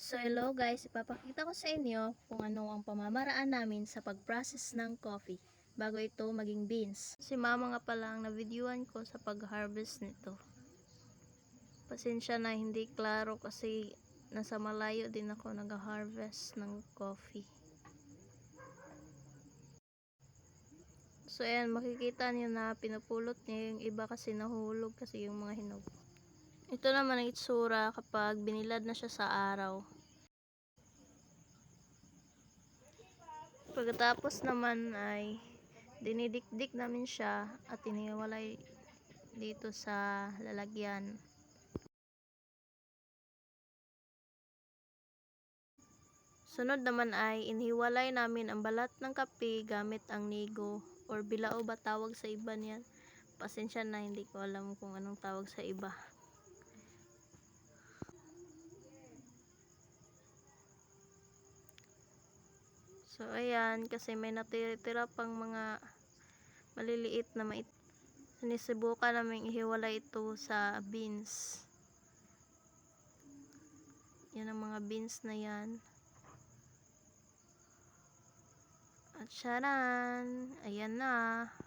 So hello guys, ipapakita ko sa inyo kung ano ang pamamaraan namin sa pag-process ng coffee bago ito maging beans. Si mama nga pala ang na-videoan ko sa pag-harvest nito. Pasensya na hindi klaro kasi nasa malayo din ako nag-harvest ng coffee. So ayan, makikita niyo na pinupulot niya yung iba kasi nahulog kasi yung mga hinog. Ito naman ang itsura kapag binilad na siya sa araw. Pagkatapos naman ay dinidikdik namin siya at iniwalay dito sa lalagyan. Sunod naman ay inihiwalay namin ang balat ng kape gamit ang nigo or bilao ba tawag sa iba niyan. Pasensya na, hindi ko alam kung anong tawag sa iba. So ayan, kasi may natitira pang mga maliliit na sinisibukan namin ihiwalay ito sa beans. Yan ang mga beans na yan. At charan! Ayan na!